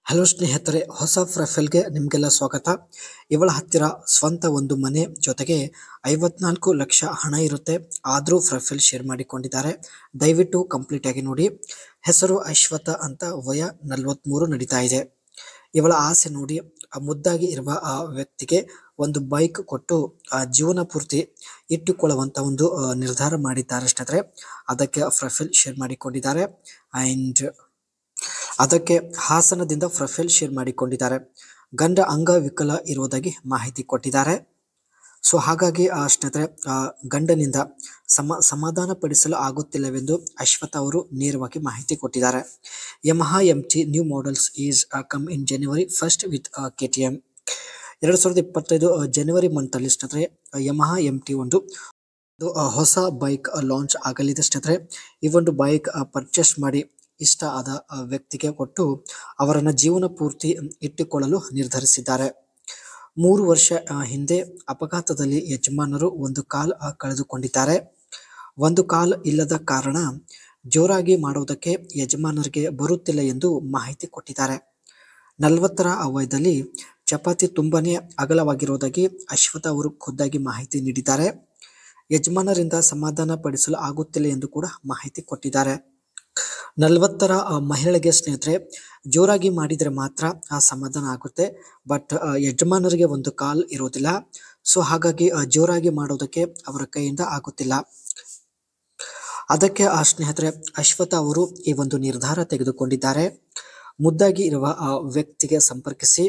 Hello ಸ್ನೇಹಿತರೆ, ಹೊಸ ಪ್ರೊಫೈಲ್ಗೆ ನಿಮಗೆಲ್ಲ ಸ್ವಾಗತ. ಇವಳ ಹತ್ತಿರ ಸ್ವಂತ ಒಂದು ಮನೆ ಜೊತೆಗೆ 54 ಲಕ್ಷ ಹಣ ಇರುತ್ತೆ. ಆದರೂ ಪ್ರೊಫೈಲ್ ಶೇರ್ ಮಾಡಿಕೊಂಡಿದ್ದಾರೆ. ದಯವಿಟ್ಟು ಕಂಪ್ಲೀಟ್ ಆಗಿ ನೋಡಿ. ಹೆಸರು ಅಶ್ವಥ ಅಂತ, ವಯ 43 ನಡೀತಾ ಇದೆ. ಇವಳ ಆಸೆ ನೋಡಿ, ಮುದ್ದಾಗಿ ಇರುವ ಆ ವ್ಯಕ್ತಿಗೆ ಒಂದು ಬೈಕ್ ಕೊಟ್ಟು ಜೀವನ ಪೂರ್ತಿ ಇಟ್ಟುಕೊಳ್ಳುವಂತ ಒಂದು ನಿರ್ಧಾರ ಮಾಡಿದ್ದಾರೆ ಸ್ನೇಹಿತರೆ. ಅದಕ್ಕೆ ಪ್ರೊಫೈಲ್ ಶೇರ್ ಮಾಡಿಕೊಂಡಿದ್ದಾರೆ. ಅಂಡ್ ಅದಕ್ಕೆ ಹಾಸನದಿಂದ ಪ್ರೊಫೈಲ್ ಶೇರ್ ಮಾಡಿಕೊಂಡಿದ್ದಾರೆ. ಗಂಡ ಅಂಗವಿಕಲ ಇರುವುದಾಗಿ ಮಾಹಿತಿ ಕೊಟ್ಟಿದ್ದಾರೆ. ಸೊ ಹಾಗಾಗಿ ಸ್ನೇಹಿತರೆ, ಗಂಡನಿಂದ ಸಮಾಧಾನ ಪಡಿಸಲು ಆಗುತ್ತಿಲ್ಲವೆಂದು ಅಶ್ವಥ ಅವರು ನೇರವಾಗಿ ಮಾಹಿತಿ ಕೊಟ್ಟಿದ್ದಾರೆ. Yamaha MT new models is come in January first with KTM. 2025 January month ಅಲ್ಲಿ ಸ್ನೇಹಿತರೆ ಯಮಹಾ MT ಒಂದು ಹೊಸ ಬೈಕ್ ಲಾಂಚ್ ಆಗಲಿದೆ ಸ್ನೇಹಿತರೆ. ಈ ಒಂದು ಬೈಕ್ ಪರ್ಚೇಸ್ ಮಾಡಿ ಇಷ್ಟ ಆದ ವ್ಯಕ್ತಿಗೆ ಕೊಟ್ಟು ಅವರನ್ನ ಜೀವನ ಪೂರ್ತಿ ಇಟ್ಟುಕೊಳ್ಳಲು ನಿರ್ಧರಿಸಿದ್ದಾರೆ. 3 ವರ್ಷ ಹಿಂದೆ ಅಪಘಾತದಲ್ಲಿ ಯಜಮಾನರು ಒಂದು ಕಾಲ್ ಕಳೆದುಕೊಂಡಿದ್ದಾರೆ. ಒಂದು ಕಾಲ್ ಇಲ್ಲದ ಕಾರಣ ಜೋರಾಗಿ ಮಾಡುವುದಕ್ಕೆ ಯಜಮಾನರಿಗೆ ಬರುತ್ತಿಲ್ಲ ಎಂದು ಮಾಹಿತಿ ಕೊಟ್ಟಿದ್ದಾರೆ. 40ರ ವಯದಲ್ಲಿ ಚಪಾತಿ ತುಂಬಾನೇ ಅಗಲವಾಗಿರುವುದಾಗಿ ಅಶ್ವಥ ಅವರು ಖುದ್ದಾಗಿ ಮಾಹಿತಿ ನೀಡಿದ್ದಾರೆ. ಯಜಮಾನರಿಂದ ಸಮಾಧಾನ ಪಡಿಸಲು ಆಗುತ್ತಿಲ್ಲ ಎಂದು ಕೂಡ ಮಾಹಿತಿ ಕೊಟ್ಟಿದ್ದಾರೆ. 40ರ ಮಹಿಳೆಗೆ ಸ್ನೇಹಿತರೆ ಜೋರಾಗಿ ಮಾಡಿದರೆ ಮಾತ್ರ ಸಮಾಧಾನ ಆಗುತ್ತೆ. ಬಟ್ ಯಜಮಾನರಿಗೆ ಒಂದು ಕಾಲ್ ಇರೋದಿಲ್ಲ. ಸೊ ಹಾಗಾಗಿ ಜೋರಾಗಿ ಮಾಡೋದಕ್ಕೆ ಅವರ ಕೈಯಿಂದ ಆಗುತ್ತಿಲ್ಲ. ಅದಕ್ಕೆ ಸ್ನೇಹಿತರೆ ಅಶ್ವಥ ಅವರು ಈ ಒಂದು ನಿರ್ಧಾರ ತೆಗೆದುಕೊಂಡಿದ್ದಾರೆ. ಮುದ್ದಾಗಿ ಇರುವ ವ್ಯಕ್ತಿಗೆ ಸಂಪರ್ಕಿಸಿ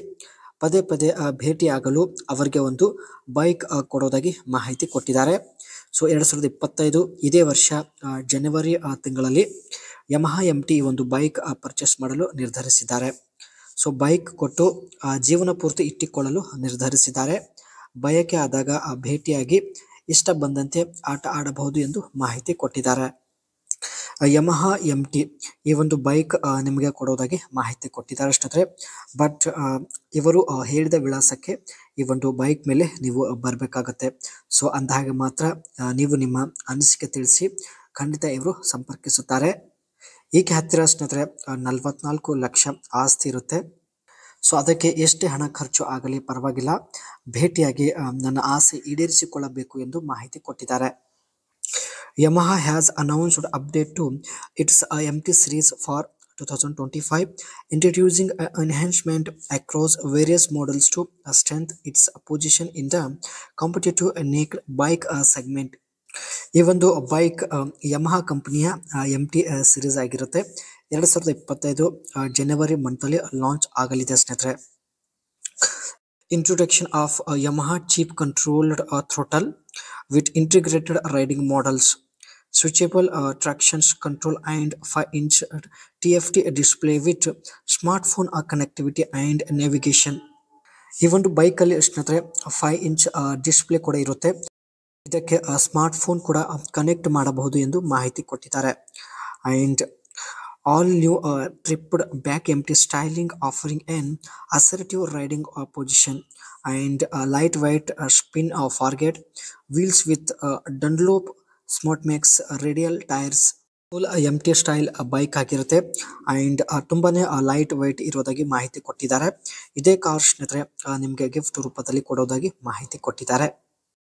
ಪದೇ ಪದೇ ಭೇಟಿಯಾಗಲು ಅವರಿಗೆ ಒಂದು ಬೈಕ್ ಕೊಡೋದಾಗಿ ಮಾಹಿತಿ ಕೊಟ್ಟಿದ್ದಾರೆ. ಸೊ 2025 ಇದೇ ವರ್ಷ ಜನವರಿ ತಿಂಗಳಲ್ಲಿ ಯಮಹಾ MT ಒಂದು ಬೈಕ್ ಪರ್ಚೇಸ್ ಮಾಡಲು ನಿರ್ಧರಿಸಿದ್ದಾರೆ. ಸೊ ಬೈಕ್ ಕೊಟ್ಟು ಜೀವನ ಪೂರ್ತಿ ಇಟ್ಟುಕೊಳ್ಳಲು ನಿರ್ಧರಿಸಿದ್ದಾರೆ. ಬಯಕೆ ಆದಾಗ ಭೇಟಿಯಾಗಿ ಇಷ್ಟ ಬಂದಂತೆ ಆಟ ಆಡಬಹುದು ಎಂದು ಮಾಹಿತಿ ಕೊಟ್ಟಿದ್ದಾರೆ. ಯಮಹಾ MT ಈ ಒಂದು ಬೈಕ್ ನಿಮಗೆ ಕೊಡೋದಾಗಿ ಮಾಹಿತಿ ಕೊಟ್ಟಿದ್ದಾರೆ ಸ್ನೇಹಿತರೆ. ಬಟ್ ಇವರು ಹೇಳಿದ ವಿಳಾಸಕ್ಕೆ ಈ ಒಂದು ಬೈಕ್ ಮೇಲೆ ನೀವು ಬರಬೇಕಾಗತ್ತೆ. ಸೊ ಅಂದಹಾಗೆ ಮಾತ್ರ ನೀವು ನಿಮ್ಮ ಅನಿಸಿಕೆ ತಿಳಿಸಿ ಖಂಡಿತ ಇವರು ಸಂಪರ್ಕಿಸುತ್ತಾರೆ. ಈಕೆ ಹತ್ತಿರ ಸ್ನೇಹಿತರೆ 44 ಲಕ್ಷ ಆಸ್ತಿ ಇರುತ್ತೆ. ಸೊ ಅದಕ್ಕೆ ಎಷ್ಟೇ ಹಣ ಖರ್ಚು ಆಗಲಿ ಪರವಾಗಿಲ್ಲ, ಭೇಟಿಯಾಗಿ ನನ್ನ ಆಸೆ ಈಡೇರಿಸಿಕೊಳ್ಳಬೇಕು ಎಂದು ಮಾಹಿತಿ ಕೊಟ್ಟಿದ್ದಾರೆ. Yamaha has announced update to its MT series for 2025, introducing enhancement across various models to strengthen its position in the competitive naked bike segment. ಈ ಒಂದು ಬೈಕ್ ಯಮಹಾ ಕಂಪನಿಯ MT ಸಿರೀಸ್ ಆಗಿರುತ್ತೆ. 2025 ಜನವರಿ ಮಂತ್ ಅಲ್ಲಿ ಲಾಂಚ್ ಆಗಲಿದೆ ಸ್ನೇಹಿತರೆ. Introduction of Yamaha cheap controlled throttle with integrated riding models, switchable traction control and 5-inch TFT display with smartphone connectivity and navigation. ಈ ಒಂದು bike ಅಲ್ಲಿ ಸ್ನೇಹಿತರೆ 5-inch ಡಿಸ್ಪ್ಲೇ ಕೂಡ ಇರುತ್ತೆ. ಇದಕ್ಕೆ ಸ್ಮಾರ್ಟ್ ಫೋನ್ ಕೂಡ ಕನೆಕ್ಟ್ ಮಾಡಬಹುದು ಎಂದು ಮಾಹಿತಿ ಕೊಟ್ಟಿದ್ದಾರೆ. And all new tripped back MT styling offering an assertive riding position and light weight spin forget wheels with Dunlop Smart-Max radial tires. Full MT style bike ಆಗಿರುತ್ತೆ. And ತುಂಬಾನೇ light white ಇರೋದಾಗಿ ಮಾಹಿತಿ ಕೊಟ್ಟಿದ್ದಾರೆ. ಇದೇ car ಸ್ನೇಹಿತರೆ ನಿಮಗೆ gift ರೂಪದಲ್ಲಿ ಕೊಡೋದಾಗಿ ಮಾಹಿತಿ ಕೊಟ್ಟಿದ್ದಾರೆ.